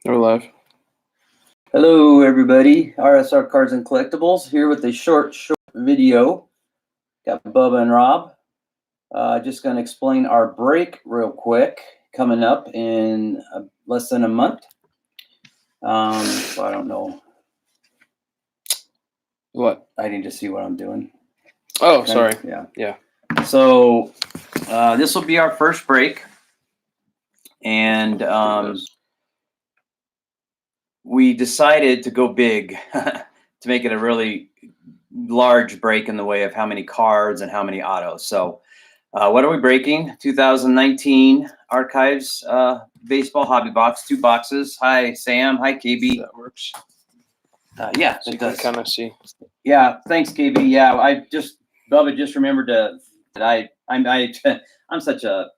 We're live. Hello, everybody. RSR Cards and Collectibles here with a short video. Got Bubba and Rob. Just going to explain our break real quick. Coming up in less than a month. So I don't know. What? I need to see what I'm doing. Oh, sorry. Yeah. So this will be our first break. And we decided to go big to make it a really large break in the way of how many cards and how many autos. So what are we breaking? 2019 Archives Baseball Hobby Box, 2 boxes. Hi, Sam. Hi, KB. That works. Yeah, So it you can does. kind of see. Yeah, thanks, KB. Yeah, Bubba just remembered that I'm such a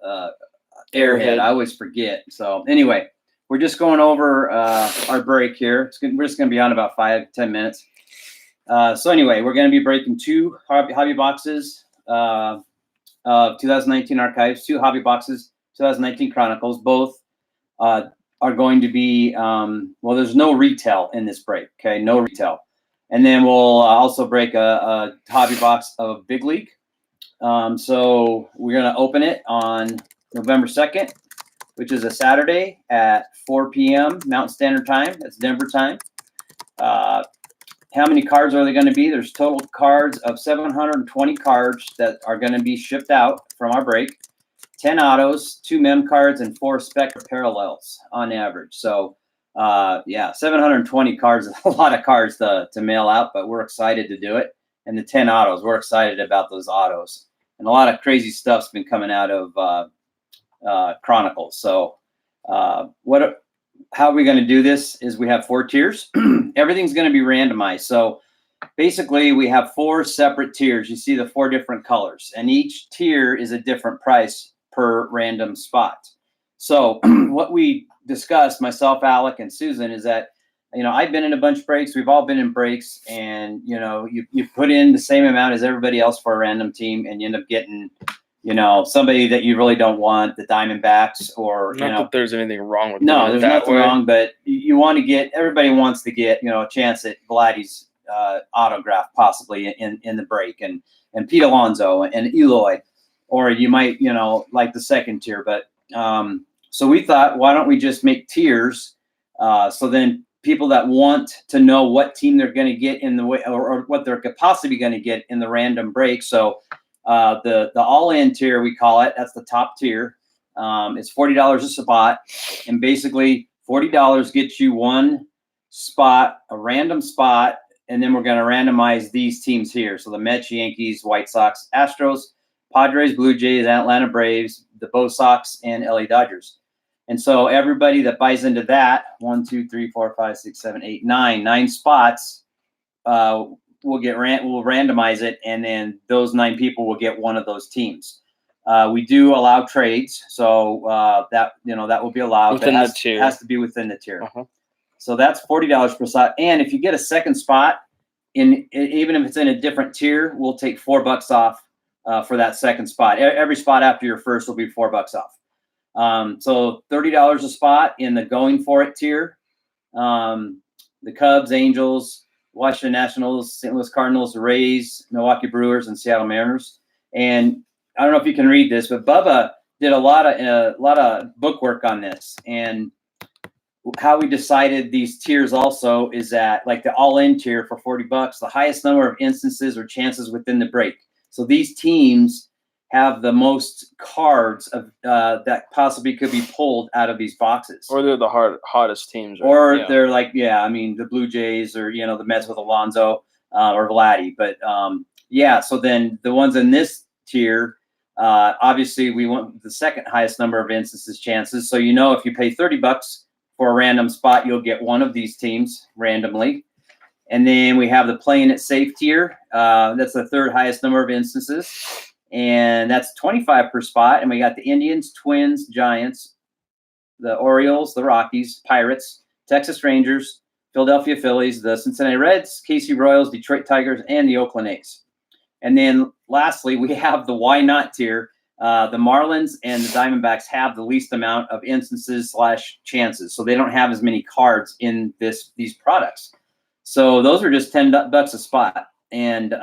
airhead. I always forget. So anyway, we're just going over our break here. We're just going to be on about 5-10 minutes. So anyway, we're going to be breaking 2 hobby boxes of 2019 Archives, 2 hobby boxes, 2019 Chronicles. Both are going to be, well, there's no retail in this break, okay? No retail. And then we'll also break a hobby box of Big League. So we're going to open it on November 2nd, which is a Saturday at 4 p.m. Mountain Standard Time. That's Denver time. How many cards are there going to be? There's total cards of 720 cards that are going to be shipped out from our break. 10 autos, 2 mem cards, and 4 spec parallels on average. So, yeah, 720 cards is a lot of cards to mail out, but we're excited to do it. And the 10 autos, we're excited about those autos. And a lot of crazy stuff's been coming out of Chronicles. So, how are we going to do this is we have 4 tiers. Everything's going to be randomized. So basically we have 4 separate tiers. You see the 4 different colors, and each tier is a different price per random spot. So what we discussed, myself, Alec, and Susan, is that, I've been in a bunch of breaks. We've all been in breaks, and, you put in the same amount as everybody else for a random team, and you end up getting, somebody that you really don't want, the Diamondbacks, or, Not that there's anything wrong with no, doing it there's that nothing way. wrong, but you want to get, everybody wants to get, a chance at Vladdy's autograph possibly in the break, and Pete Alonso and Eloy, or you might, like the second tier. But so we thought, why don't we just make tiers? So then people that want to know what team they're going to get in the way, or what they're possibly going to get in the random break. So the all-in tier, we call it, that's the top tier. It's $40 a spot, and basically $40 gets you 1 spot, a random spot, and then we're going to randomize these teams here. So the Mets, Yankees, White Sox, Astros, Padres, Blue Jays, Atlanta Braves, the Bo Sox, and LA Dodgers. And so everybody that buys into that, 1, 2, 3, 4, 5, 6, 7, 8, 9 spots, we'll randomize it, and then those 9 people will get one of those teams. We do allow trades, so that will be allowed. Within the tier. It has to be within the tier. So that's $40 per spot. And if you get a second spot, even if it's in a different tier, we'll take $4 off for that second spot. Every spot after your first will be $4 off. So $30 a spot in the going for it tier. The Cubs, Angels, Washington Nationals, St. Louis Cardinals, Rays, Milwaukee Brewers, and Seattle Mariners. And I don't know if you can read this, but Bubba did a lot of book work on this. And how we decided these tiers also is that, like the all-in tier for $40, the highest number of instances or chances within the break. So these teams have the most cards of that possibly could be pulled out of these boxes. Or they're the hottest teams. Right? Or they're like, the Blue Jays, or, the Mets with Alonso or Vladdy. But, so then the ones in this tier, obviously we want the second highest number of instances chances. So, if you pay $30 for a random spot, you'll get one of these teams randomly. And then we have the playing it safe tier. That's the third highest number of instances. And that's $25 per spot. And we got the Indians, Twins, Giants, the Orioles, the Rockies, Pirates, Texas Rangers, Philadelphia Phillies, the Cincinnati Reds, KC Royals, Detroit Tigers, and the Oakland A's. And then lastly, we have the why not tier. the Marlins and the Diamondbacks have the least amount of instances / chances, so they don't have as many cards in these products. So those are just $10 a spot, and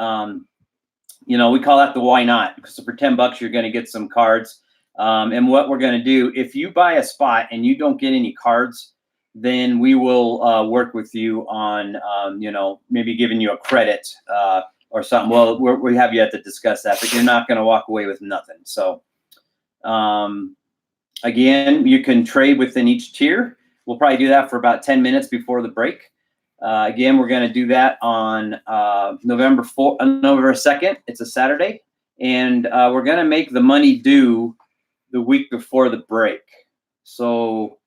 we call that the why not, because for $10 you're going to get some cards. And what we're going to do, if you buy a spot and you don't get any cards, then we will work with you on maybe giving you a credit or something. Well, we have yet to discuss that, but you're not going to walk away with nothing. So again, you can trade within each tier. We'll probably do that for about 10 minutes before the break. Again, we're going to do that on November 2nd. It's a Saturday. And we're going to make the money due the week before the break. So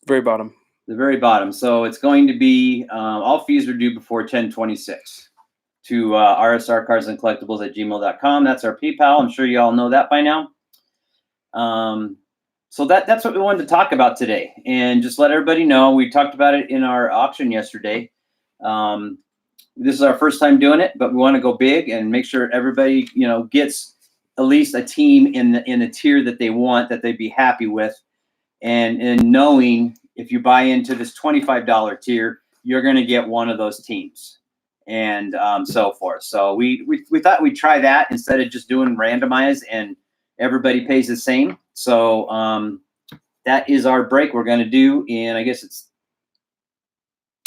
Very bottom. the very bottom. So it's going to be all fees are due before 10/26 to rsrcardsandcollectibles@gmail.com. That's our PayPal. I'm sure you all know that by now. So that's what we wanted to talk about today, and just let everybody know. We talked about it in our auction yesterday. This is our first time doing it, but we want to go big and make sure everybody gets at least a team in the tier that they want, that they'd be happy with, and knowing if you buy into this $25 tier, you're going to get one of those teams, and so forth. So we thought we'd try that instead of just doing randomized and everybody pays the same. So that is our break we're going to do in, I guess it's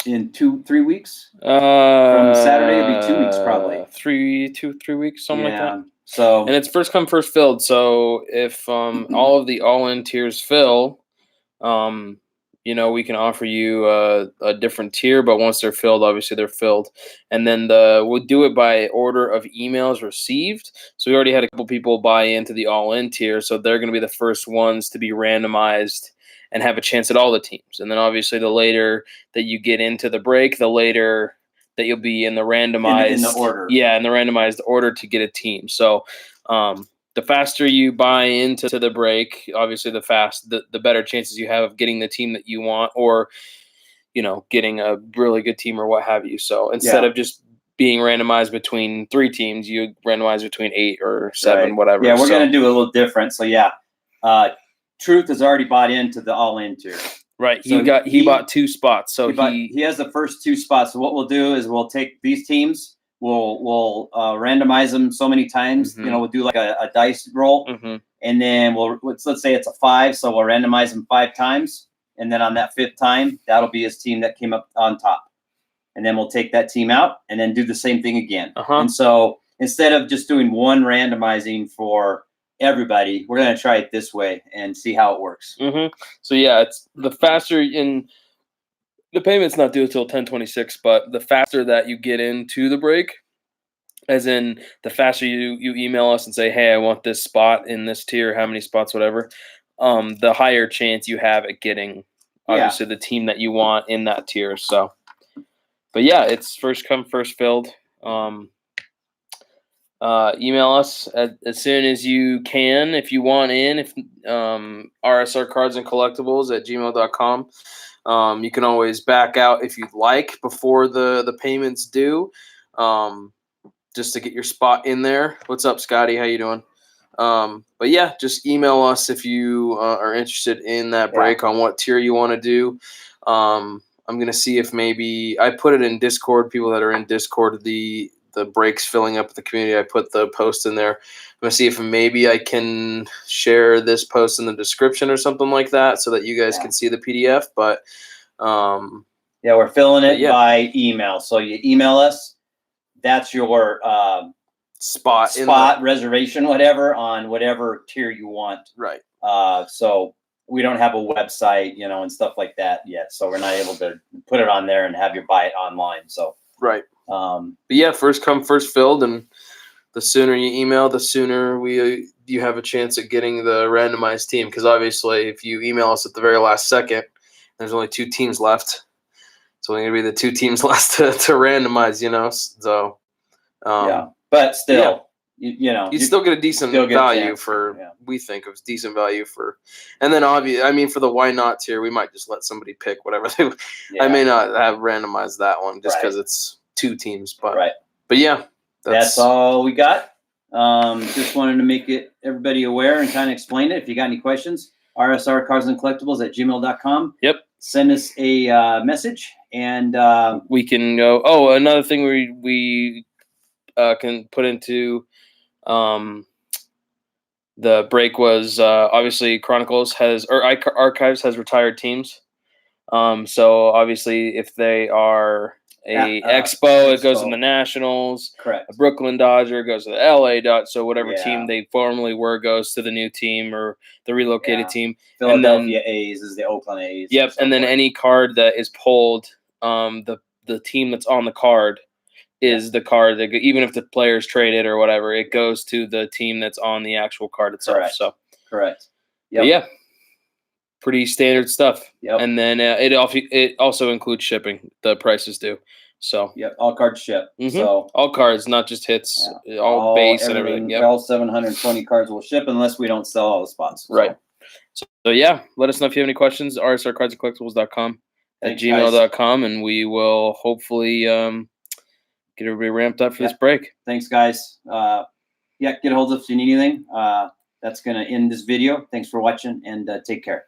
in 3 weeks. From Saturday, it'll be 2 weeks probably. 3 weeks, something like that. So And it's first come, first filled. So if all of the all-in tiers fill, we can offer you a different tier. But once they're filled, obviously they're filled. And then we'll do it by order of emails received. So we already had a couple people buy into the all-in tier, so they're going to be the first ones to be randomized and have a chance at all the teams. And then obviously the later that you get into the break, the later that you'll be in the randomized in the order. Yeah, in the randomized order to get a team. So the faster you buy into the break, obviously the better chances you have of getting the team that you want, or getting a really good team or what have you. So instead of just being randomized between 3 teams, you randomize between 8 or 7, whatever. Yeah, we're going to do a little different. So Truth has already bought into the all-in tier. Right. So he bought 2 spots. So he has the first 2 spots. So what we'll do is we'll take these teams, we'll randomize them so many times. Mm-hmm. We'll do like a dice roll, and then let's say it's a 5, so we'll randomize them 5 times, and then on that 5th time, that'll be his team that came up on top, and then we'll take that team out, and then do the same thing again. And so instead of just doing one randomizing for everybody, we're going to try it this way and see how it works. So it's the faster in the payment's not due until 10/26, but the faster that you get into the break, as in the faster you email us and say, hey, I want this spot in this tier, how many spots, whatever, the higher chance you have at getting obviously the team that you want in that tier. So, but it's first come, first filled. Email us as soon as you can if you want in. If rsrcardsandcollectibles@gmail.com. You can always back out if you'd like before the payments due, just to get your spot in there. What's up, Scotty? How you doing? But just email us if you are interested in that break on what tier you want to do. I'm gonna see if maybe I put it in Discord. People that are in Discord, the breaks filling up the community, I put the post in there. I'm gonna see if maybe I can share this post in the description or something like that, so that you guys can see the PDF. But we're filling it by email. So you email us. That's your spot reservation, whatever, on whatever tier you want. Right. So we don't have a website, and stuff like that yet. So we're not able to put it on there and have you buy it online. So right. But first come, first filled, and the sooner you email, the sooner you have a chance at getting the randomized team. Because obviously, if you email us at the very last second, there's only 2 teams left. It's only gonna be the 2 teams left to randomize. So but still, you still get a decent value we think it was decent value for, and then for the why not tier, we might just let somebody pick whatever they. I may not have randomized that one just because it's 2 teams, but that's all we got. Just wanted to make everybody aware and kind of explained it. If you got any questions, rsrcarsandcollectibles@gmail.com. Yep. Send us a message, and We can go. Oh, another thing we can put into the break was obviously Chronicles Archives has retired teams. So obviously, if they are a Expo, it goes in the Nationals. correct. A Brooklyn Dodger goes to the LA Dodgers. So whatever Yeah. team they formerly were goes to the new team or the relocated Yeah. team. Philadelphia A's is the Oakland A's. Yep, and then any card that is pulled, the team that's on the card is the card that even if the player's traded or whatever, it goes to the team that's on the actual card itself. Correct. So correct. But yeah, pretty standard stuff. Yep. And then it also includes shipping. The prices do. So Yep, all cards ship. Mhm. So all cards, not just hits, all base and everything. Yep. All 720 cards will ship unless we don't sell all the spots. So. Right. So yeah, let us know if you have any questions. rsrcardsandcollectibles.com at Thanks, gmail.com, and we will hopefully get everybody ramped up for this break. Thanks, guys. Get a hold of us if you need anything. That's going to end this video. Thanks for watching, and take care.